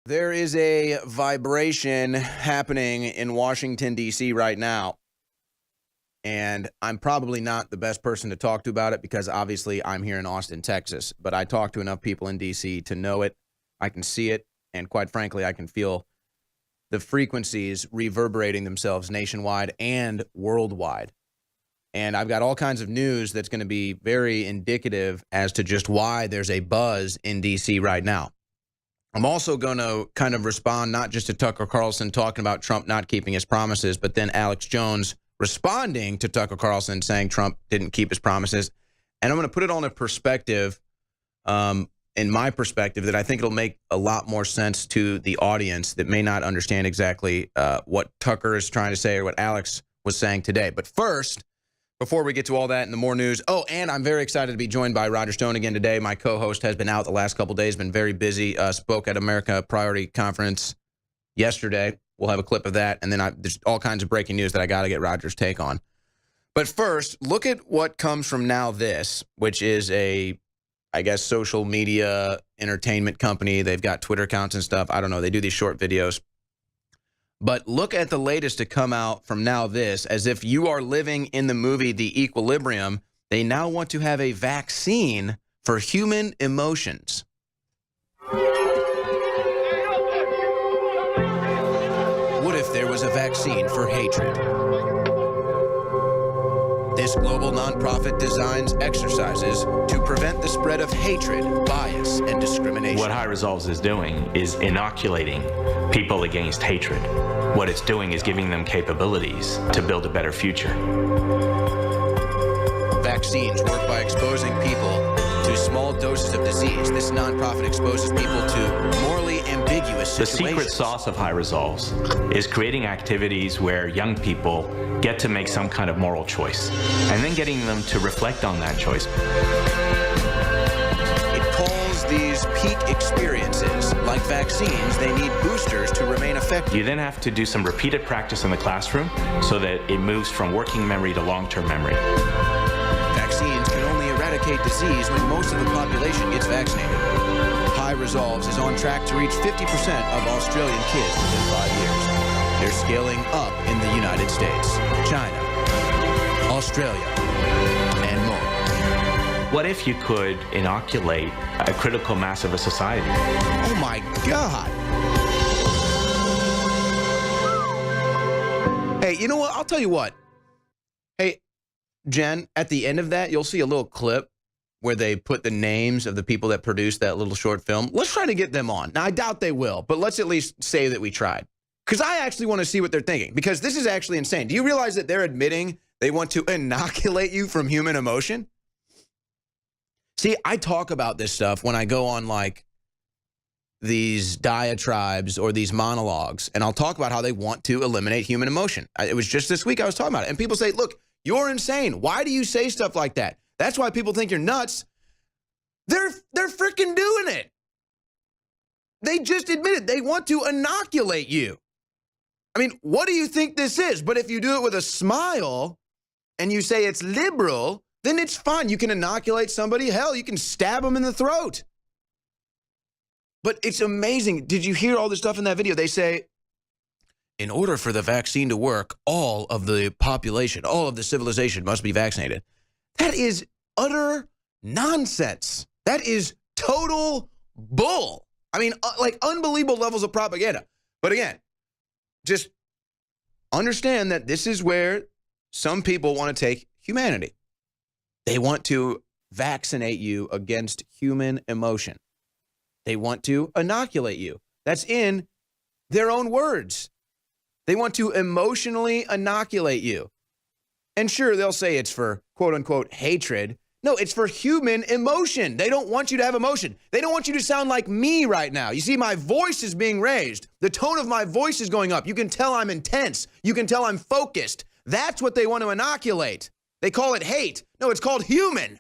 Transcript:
There is a vibration happening in Washington, D.C. right now. And I'm probably not the best person to talk to about it because obviously I'm here in Austin, Texas. But I talk to enough people in D.C. to know it. I can see it. And quite frankly, I can feel the frequencies reverberating themselves nationwide and worldwide. And I've got all kinds of news that's going to be very indicative as to just why there's a buzz in D.C. right now. I'm also going to kind of respond not just to Tucker Carlson talking about Trump not keeping his promises, but then Alex Jones responding to Tucker Carlson saying Trump didn't keep his promises. And I'm going to put it on a perspective, in my perspective, that I think it'll make a lot more sense to the audience that may not understand exactly what Tucker is trying to say or what Alex was saying today. But first, before we get to all that and the more news, and I'm very excited to be joined by Roger Stone again today. My co-host has been out the last couple of days, been very busy, spoke at America Priority Conference yesterday. We'll have a clip of that, and then there's all kinds of breaking news that I got to get Roger's take on. But first, look at what comes from Now This, which is a, I guess, social media entertainment company. They've got Twitter accounts and stuff. I don't know. They do these short videos. But look at the latest to come out from Now This. As if you are living in the movie The Equilibrium, they now want to have a vaccine for human emotions. What if there was a vaccine for hatred? This global nonprofit designs exercises to prevent the spread of hatred, bias, and discrimination. What High Resolves is doing is inoculating people against hatred. What it's doing is giving them capabilities to build a better future. Vaccines work by exposing people to small doses of disease. This nonprofit exposes people to morally ambiguous situations. The secret sauce of High Resolves is creating activities where young people get to make some kind of moral choice, and then getting them to reflect on that choice. It calls these peak experiences, like vaccines, they need boosters to remain effective. You then have to do some repeated practice in the classroom so that it moves from working memory to long-term memory. Vaccines can only eradicate disease when most of the population gets vaccinated. High Resolves is on track to reach 50% of Australian kids within 5 years. They're scaling up in the United States, China, Australia, and more. What if you could inoculate a critical mass of a society? Oh my God. Hey, you know what? I'll tell you what. Hey, Jen, at the end of that, you'll see a little clip where they put the names of the people that produced that little short film. Let's try to get them on. Now, I doubt they will, but let's at least say that we tried. Because I actually want to see what they're thinking, because this is actually insane. Do you realize that they're admitting they want to inoculate you from human emotion? See, I talk about this stuff when I go on like these diatribes or these monologues, and I'll talk about how they want to eliminate human emotion. It was just this week I was talking about it, and people say, look, you're insane. Why do you say stuff like that? That's why people think you're nuts. They're freaking doing it. They just admitted they want to inoculate you. I mean, what do you think this is? But if you do it with a smile and you say it's liberal, then it's fine. You can inoculate somebody. Hell, you can stab them in the throat. But it's amazing. Did you hear all the stuff in that video? They say, in order for the vaccine to work, all of the population, all of the civilization must be vaccinated. That is utter nonsense. That is total bull. I mean, like unbelievable levels of propaganda. But again, just understand that this is where some people want to take humanity. They want to vaccinate you against human emotion. They want to inoculate you. That's in their own words. They want to emotionally inoculate you. And sure, they'll say it's for quote unquote hatred. No, it's for human emotion. They don't want you to have emotion. They don't want you to sound like me right now. You see, my voice is being raised. The tone of my voice is going up. You can tell I'm intense. You can tell I'm focused. That's what they want to inoculate. They call it hate. No, it's called human.